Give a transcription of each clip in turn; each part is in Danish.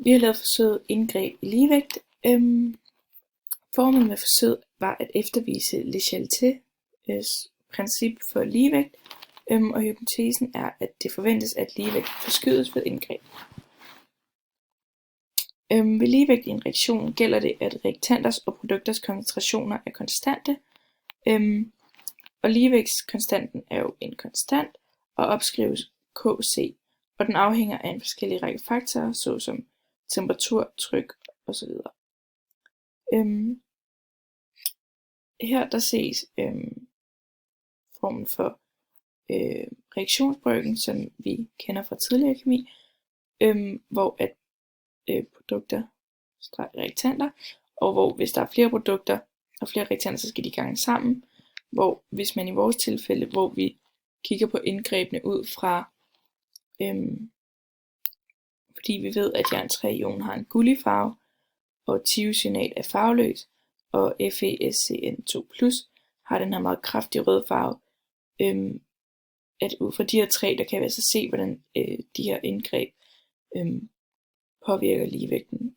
Vi har lavet forsøget indgreb i ligevægt. Formålet med forsøget var at eftervise Le Chatelets princip for ligevægt, og hypotesen er, at det forventes, at ligevægt forskydes ved indgreb. Ved ligevægt i en reaktion gælder det, at reaktanters og produkters koncentrationer er konstante, og ligevægtskonstanten er jo en konstant og opskrives Kc, og den afhænger af en forskellig række faktorer, såsom temperatur, tryk osv. Her der ses formen for reaktionsbrøken, som vi kender fra tidligere kemi, hvor at produkter reaktanter, og hvor hvis der er flere produkter og flere reaktanter, så skal de gange sammen, hvor hvis man i vores tilfælde, hvor vi kigger på indgrebene ud fra, fordi vi ved, at jern 3-ion har en gullig farve, og thiocyanat er farveløs, og FeSCN2+ har den her meget kraftige røde farve, at ud fra de her tre, der kan vi altså se, hvordan de her indgreb påvirker ligevægten.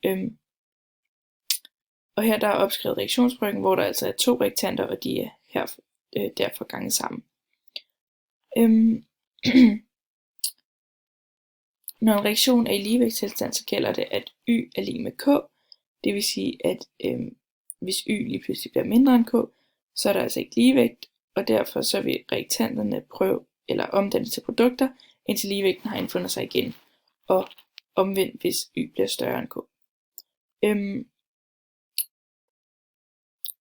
Og her der er opskrevet reaktionsbrøken, hvor der altså er 2 reaktanter, og de er her derfor gange sammen. Når en reaktion er i ligevægtstilstand, så gælder det, at Y er lig med K. Det vil sige, at hvis Y lige pludselig bliver mindre end K, så er der altså ikke ligevægt, og derfor så vil reaktanterne prøve eller omdanne til produkter, indtil ligevægten har indfundet sig igen, og omvendt hvis Y bliver større end K.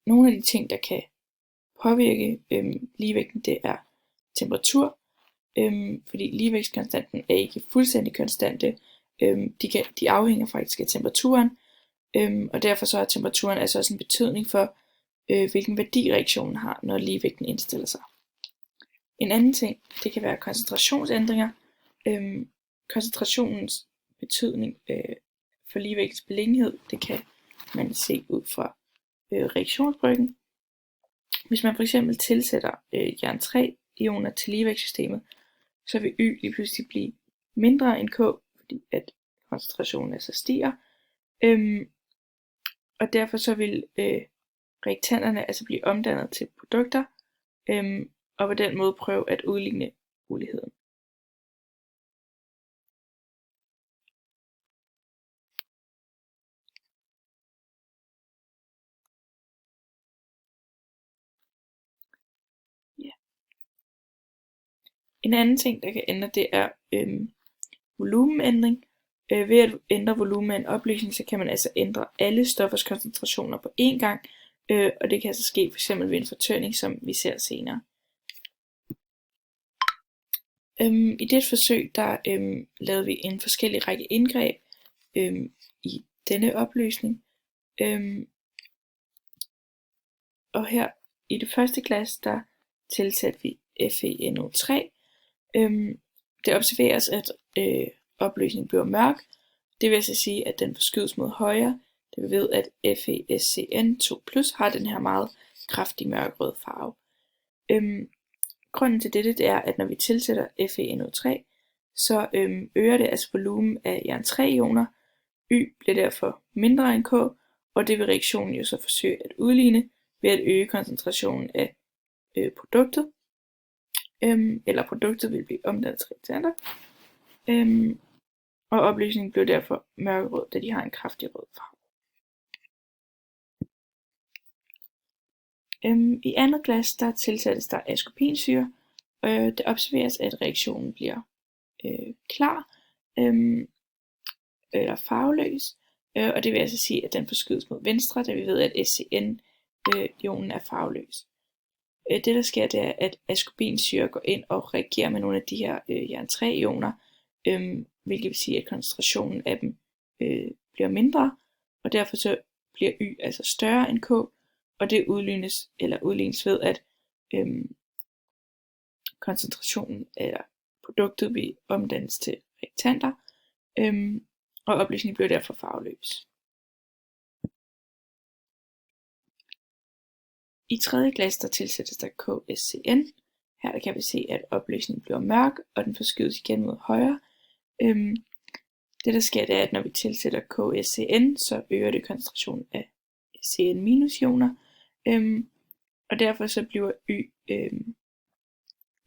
Nogle af de ting, der kan påvirke ligevægten, det er temperatur, fordi ligevægtskonstanten er ikke fuldstændig konstante. De afhænger faktisk af temperaturen, og derfor så har temperaturen altså også en betydning for, hvilken værdi reaktionen har, når ligevægten indstiller sig. En anden ting, det kan være koncentrationsændringer. Koncentrationens betydning for ligevægtens beliggenhed, det kan man se ud fra reaktionsbrøken. Hvis man for eksempel tilsætter jern 3-ioner til ligevægtssystemet, så vil Y lige pludselig blive mindre end K, fordi at koncentrationen altså stiger. Og derfor så vil reaktanterne altså blive omdannet til produkter, og på den måde prøve at udligne uligheden. Ja. En anden ting, der kan ændre, det er volumenændring. Ved at ændre volumen af en opløsning, så kan man altså ændre alle stoffers koncentrationer på én gang, og det kan altså ske f.eks. ved en fortørning, som vi ser senere. I det forsøg, der lavede vi en forskellig række indgreb i denne opløsning. Og her i det første glas, der tilsatte vi FeNO3. Det observeres, at opløsningen bliver mørk. Det vil altså sige, at den forskydes mod højre. Det vil ved, at FeSCN2+ har den her meget kraftige mørkerøde farve. Grunden til dette det er, at når vi tilsætter FeNO3, så øger det altså volumen af jern 3-ioner. Y bliver derfor mindre end K, og det vil reaktionen jo så forsøge at udligne ved at øge koncentrationen af produktet. Eller produktet vil blive omdannet til reaktanter. Og opløsningen bliver derfor mørkerød, da de har en kraftig rød farve. I andet glas, der tilsættes der ascorbinsyre. Det observeres, at reaktionen bliver klar eller farveløs, og det vil altså sige, at den forskydes mod venstre, da vi ved, at SCN-ionen er farveløs. Det der sker, det er, at ascorbinsyre går ind og reagerer med nogle af de her jern 3-ioner, hvilket vil sige, at koncentrationen af dem bliver mindre, og derfor så bliver Y altså større end K, og det udlignes ved, at koncentrationen eller produktet vil omdannes til reaktanter, og opløsningen bliver derfor farveløs. I tredje glas, der tilsættes der KSCN. Her kan vi se, at opløsningen bliver mørk, og den forskydes igen mod højre. Det der sker, det er, at når vi tilsætter KSCN, så øger det koncentrationen af CN-ioner, og derfor så bliver Y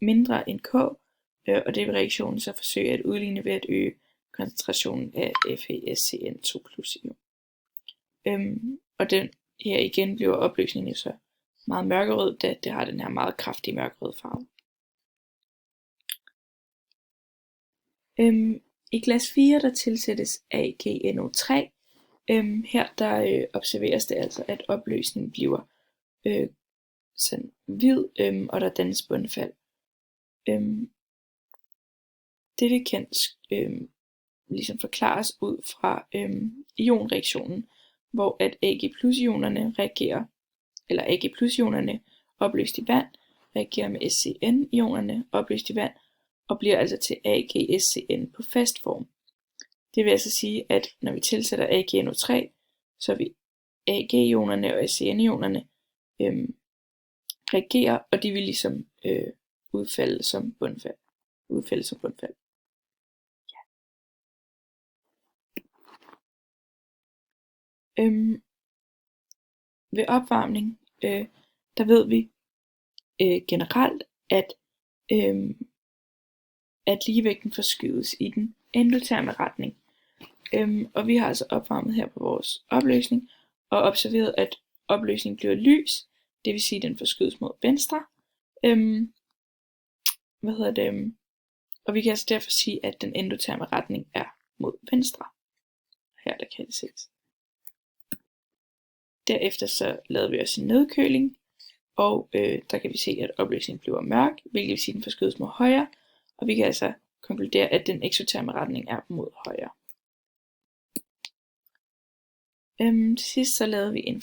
mindre end K, og det vil reaktionen så forsøge at udligne ved at øge koncentrationen af FeSCN2+ ion. Og den her igen bliver opløsningen så meget mørkerød, da det har den her meget kraftige mørkerøde farve. I glas 4 der tilsættes AgNO3. Her der observeres det altså, at opløsningen bliver sådan hvid, og der dannes bundfald. Dette kan ligesom forklares ud fra ionreaktionen, hvor at Ag+-ionerne reagerer, eller Ag+-ionerne opløst i vand, reagerer med SCN-ionerne opløst i vand, og bliver altså til AgSCN på fast form. Det vil altså sige, at når vi tilsætter AgNO3, så vil Ag-ionerne og SCN-ionerne reagerer, og de vil ligesom udfalde som bundfald. Ja. Ved opvarmning, der ved vi generelt, at ligevægten forskydes i den endoterme retning. Og vi har altså opvarmet her på vores opløsning, og observeret, at opløsningen bliver lys, det vil sige, at den forskydes mod venstre. Og vi kan altså derfor sige, at den endoterme retning er mod venstre. Her der kan det ses. Derefter så lavede vi også en nedkøling, og der kan vi se, at opløsningen bliver mørk, hvilket vil sige, at den forskydes mod højre, og vi kan altså konkludere, at den eksoterme retning er mod højre. Til sidst så lavede vi en